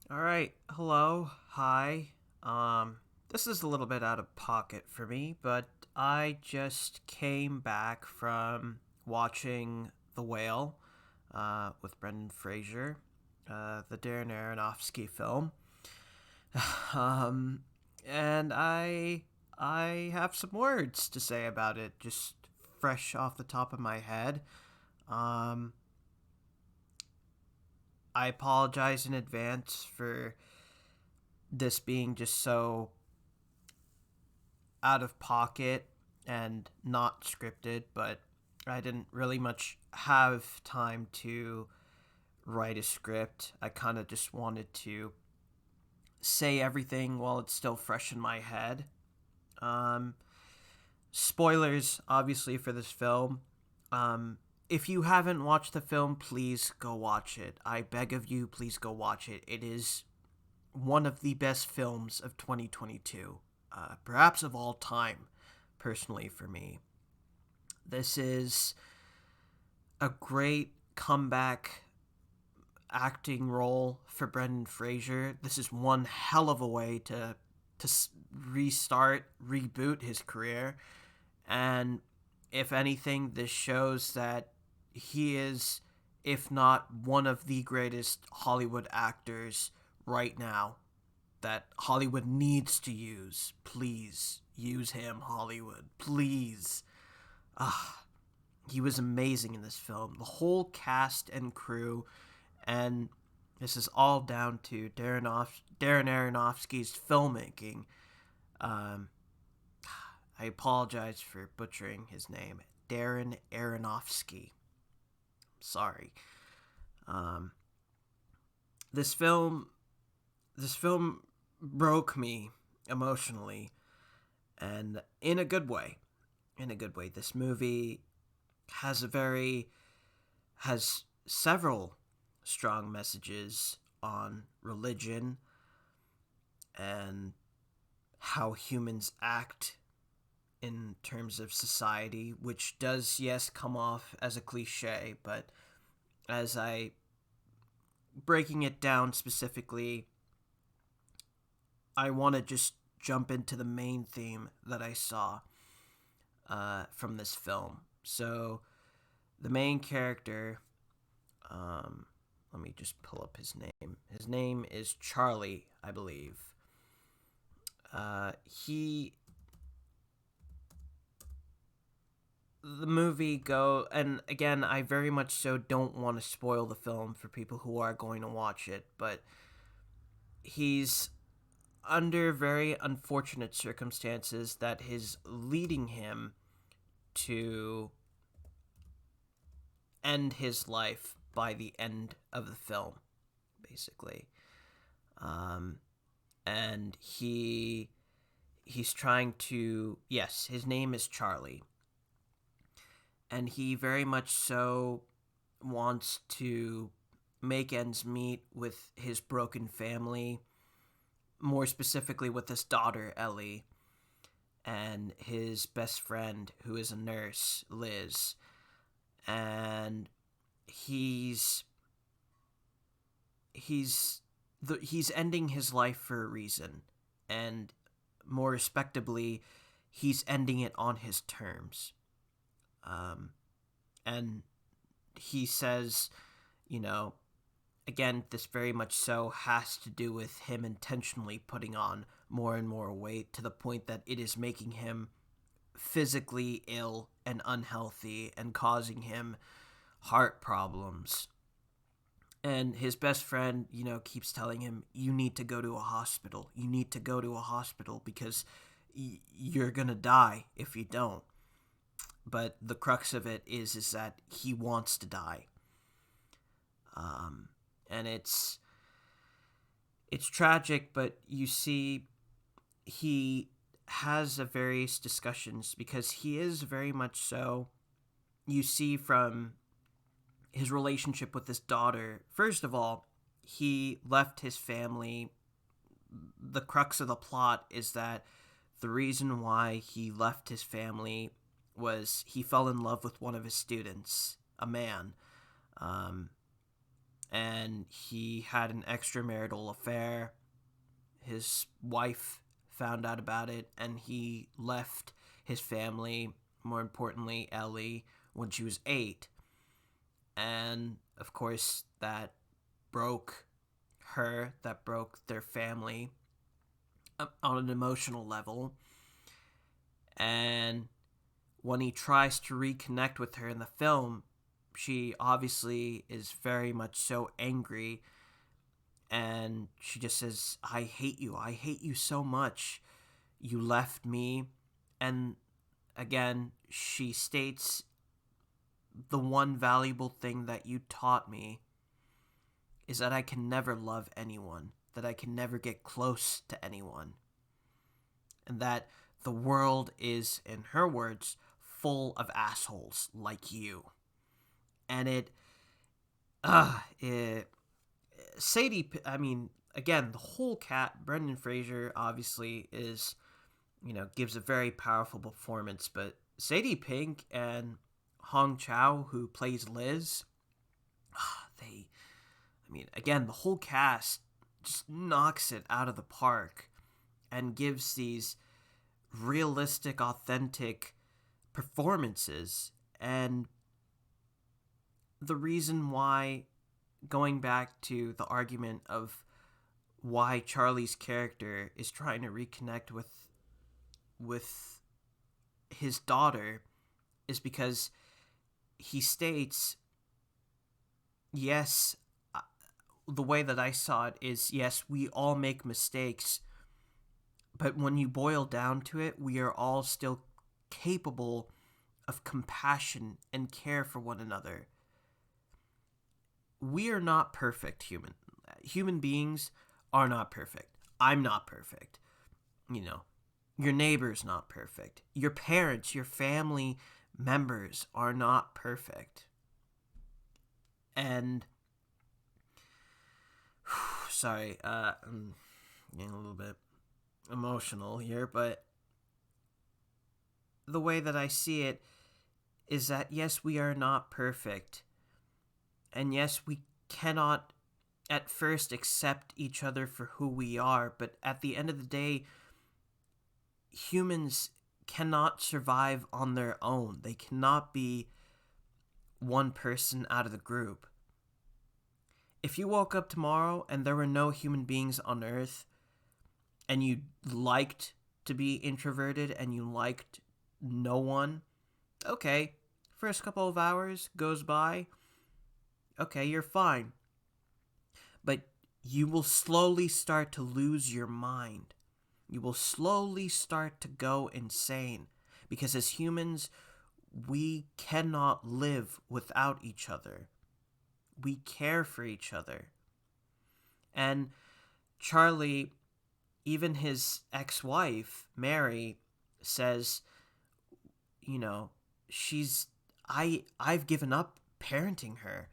All right. Hello. Hi. This is a little bit out of pocket for me, but I just came back from watching The Whale with Brendan Fraser, the Darren Aronofsky film. um, and I have some words to say about it, just fresh off the top of my head. Um, I apologize in advance for this being just so out of pocket and not scripted, but I didn't really much have time to write a script. I kind of just wanted to say everything while it's still fresh in my head. Um, Spoilers, obviously, for this film. Um, if you haven't watched the film, please go watch it. I beg of you, please go watch it. It is one of the best films of 2022, perhaps of all time, personally, for me. This is a great comeback acting role for Brendan Fraser. This is one hell of a way to restart, reboot his career. And if anything, this shows that he is, if not one of the greatest Hollywood actors right now that Hollywood needs to use. Please use him, Hollywood. Please. Ah, he was amazing in this film. The whole cast and crew, and this is all down to Darren Aronofsky's filmmaking. Um, I apologize for butchering his name, Darren Aronofsky. Sorry. Um, this film, this film broke me emotionally, and in a good way. In a good way. This movie has a very has several strong messages on religion and how humans act in terms of society, which does, yes, come off as a cliche, but as I breaking it down specifically, I want to just jump into the main theme that I saw from this film. So, the main character, let me just pull up his name. His name is Charlie, I believe. He the movie go and again I very much so don't want to spoil the film for people who are going to watch it, but he's under very unfortunate circumstances that is leading him to end his life by the end of the film, basically. um and he's trying to, yes, his name is Charlie, and he very much so wants to make ends meet with his broken family, more specifically with his daughter, Ellie, and his best friend, who is a nurse, Liz. And he's he's ending his life for a reason, and more respectably, he's ending it on his terms. Um, and he says, you know, again, this very much so has to do with him intentionally putting on more and more weight to the point that it is making him physically ill and unhealthy and causing him heart problems. And his best friend, keeps telling him, you need to go to a hospital. You need to go to a hospital because you're going to die if you don't. But the crux of it is that he wants to die. And it's tragic, but you see he has a various discussions because he is very much so, you see from his relationship with his daughter. First of all, he left his family. The crux of the plot is that the reason why he left his family was he fell in love with one of his students, a man. Um, and he had an extramarital affair. His wife found out about it, and he left his family, more importantly, Ellie, when she was 8. And of course, that broke that broke their family on an emotional level. And when he tries to reconnect with her in the film, she obviously is very much so angry, and she just says, I hate you. I hate you so much. You left me. And again, she states, the one valuable thing that you taught me is that I can never love anyone, that I can never get close to anyone, and that the world is, in her words, full of assholes like you. And Sadie, I mean, again, the whole cat, Brendan Fraser obviously is, gives a very powerful performance, but Sadie Pink and Hong Chow, who plays Liz, again, the whole cast just knocks it out of the park and gives these realistic, authentic performances. And the reason why, going back to the argument of why Charlie's character is trying to reconnect with his daughter, is because he states, yes, the way that I saw it is, yes, we all make mistakes, but when you boil down to it, we are all still capable of compassion and care for one another. We are not perfect human beings are not perfect. I'm not perfect. Your neighbor's not perfect. Your parents, your family members are not perfect. And sorry, I'm getting a little bit emotional here, but the way that I see it is that, yes, we are not perfect. And yes, we cannot at first accept each other for who we are, but at the end of the day, humans cannot survive on their own. They cannot be one person out of the group. If you woke up tomorrow and there were no human beings on Earth, and you liked to be introverted and you liked no one, okay, first couple of hours goes by, okay, you're fine. But you will slowly start to lose your mind. You will slowly start to go insane, because as humans, we cannot live without each other. We care for each other. And Charlie, even his ex-wife, Mary, says, I've given up parenting her.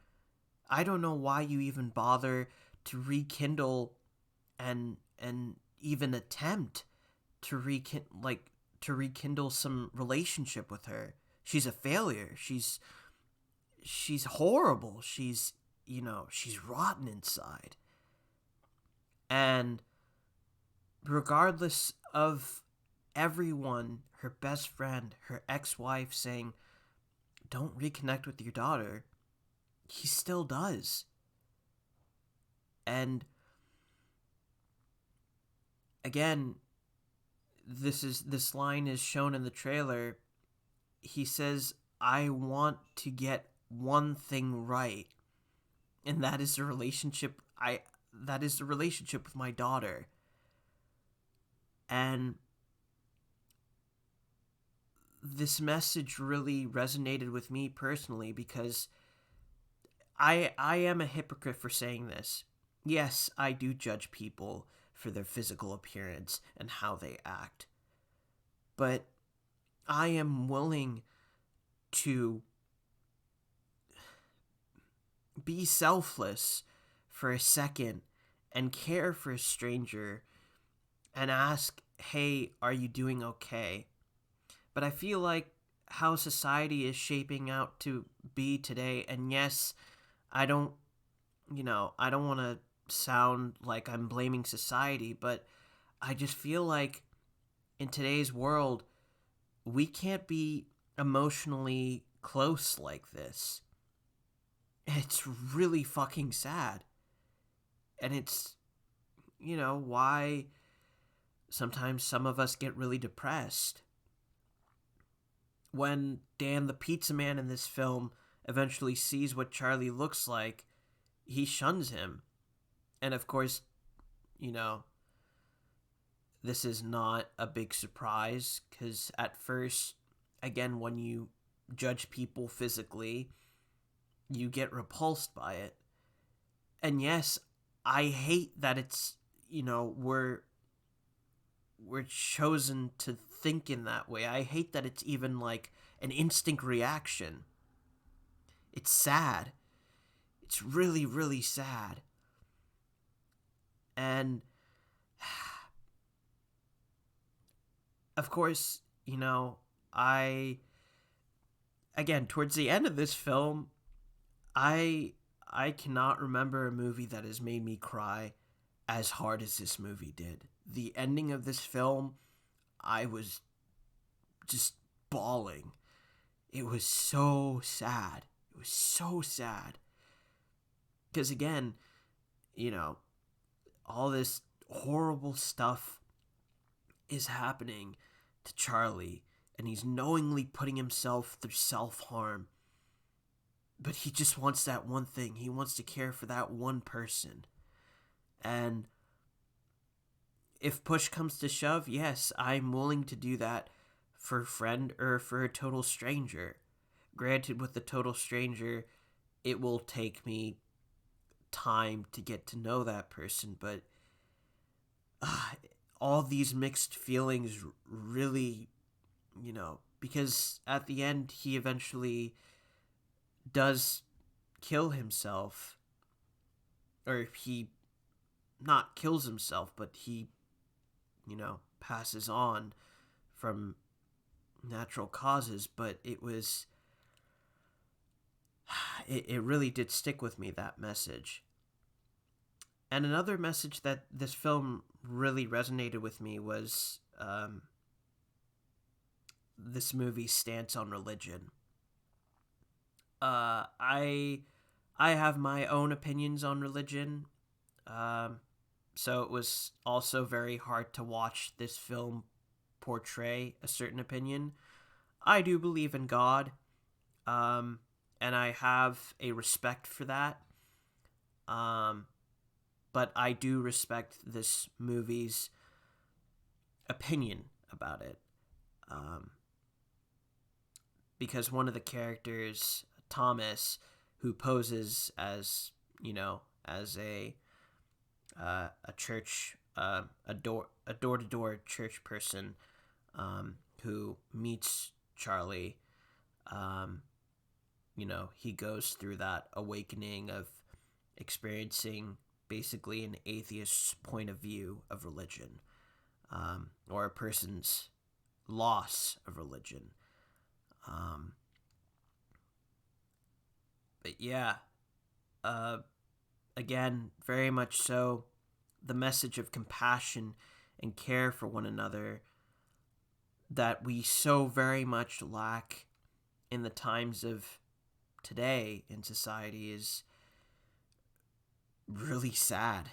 I don't know why you even bother to rekindle and even attempt to rekindle some relationship with her. She's a failure. She's horrible. She's rotten inside. And regardless of everyone, her best friend, her ex-wife saying, don't reconnect with your daughter, he still does. And again, this line is shown in the trailer. He says, I want to get one thing right, and that is the relationship with my daughter. And this message really resonated with me personally, because I am a hypocrite for saying this. Yes, I do judge people for their physical appearance and how they act. But I am willing to be selfless for a second and care for a stranger and ask, hey, are you doing okay? But I feel like how society is shaping out to be today, and yes, I don't I don't want to sound like I'm blaming society, but I just feel like in today's world, we can't be emotionally close like this. It's really fucking sad. And it's, why sometimes some of us get really depressed. When Dan the pizza man in this film eventually sees what Charlie looks like, he shuns him. And of course, you know, this is not a big surprise because at first, again, when you judge people physically, you get repulsed by it. And yes, I hate that it's, we're chosen to think in that way. I hate that it's even like an instinct reaction. It's sad. It's really, really sad. And of course, I again towards the end of this film, I cannot remember a movie that has made me cry as hard as this movie did. The ending of this film, I was just bawling. It was so sad. It was so sad. Because again, you know, all this horrible stuff is happening to Charlie, and he's knowingly putting himself through self harm. But he just wants that one thing. He wants to care for that one person. And if push comes to shove, yes, I'm willing to do that for a friend or for a total stranger. Granted, with the total stranger, it will take me time to get to know that person, but all these mixed feelings really, because at the end, he eventually does kill himself, or he not kills himself, but he, passes on from natural causes. But it really did stick with me, that message. And another message that this film really resonated with me was this movie's stance on religion. I have my own opinions on religion, so it was also very hard to watch this film portray a certain opinion. I do believe in God, and I have a respect for that. But I do respect this movie's opinion about it. Because one of the characters, Thomas, who poses as, as a church, a door-to-door church person, who meets Charlie, he goes through that awakening of experiencing basically an atheist's point of view of religion, or a person's loss of religion. But yeah, again, very much so, the message of compassion and care for one another that we so very much lack in the times of today in society is really sad.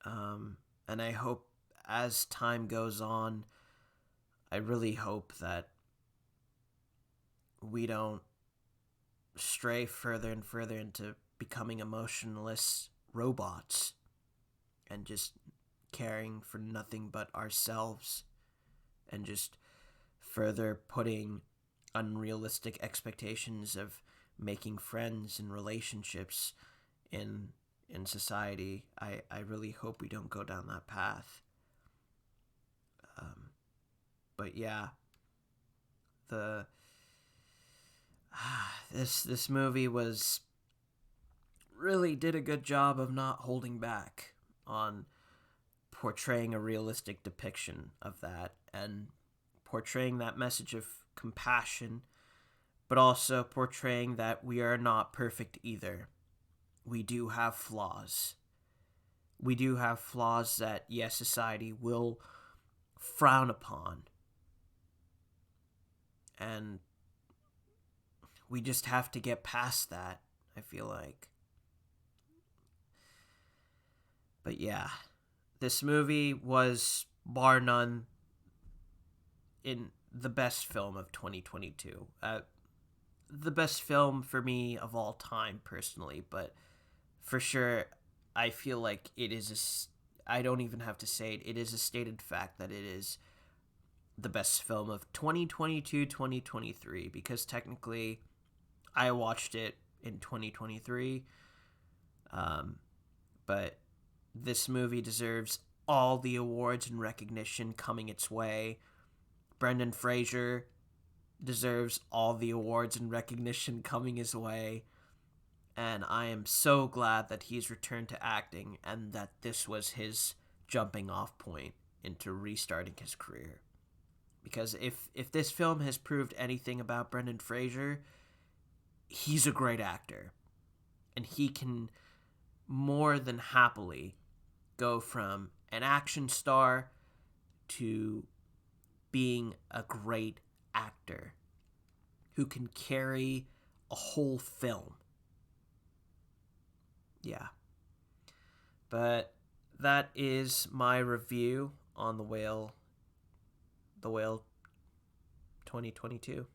And I hope as time goes on, I really hope that we don't stray further and further into becoming emotionless robots and just caring for nothing but ourselves, and just further putting unrealistic expectations of making friends and relationships in society. I really hope we don't go down that path. But yeah, the this movie was really did a good job of not holding back on portraying a realistic depiction of that, and portraying that message of compassion, but also portraying that we are not perfect either. we do have flaws. We do have flaws that, yes, society will frown upon. And we just have to get past that, I feel like. But yeah, this movie was, bar none, in the best film of 2022. The best film for me of all time, personally, but for sure, I feel like it is I don't even have to say it. It is a stated fact that it is the best film of 2022-2023, because technically I watched it in 2023. But this movie deserves all the awards and recognition coming its way. Brendan Fraser deserves all the awards and recognition coming his way. And I am so glad that he's returned to acting and that this was his jumping off point into restarting his career. Because if this film has proved anything about Brendan Fraser, he's a great actor. And he can more than happily go from an action star to being a great actor who can carry a whole film. Yeah. But that is my review on The Whale 2022.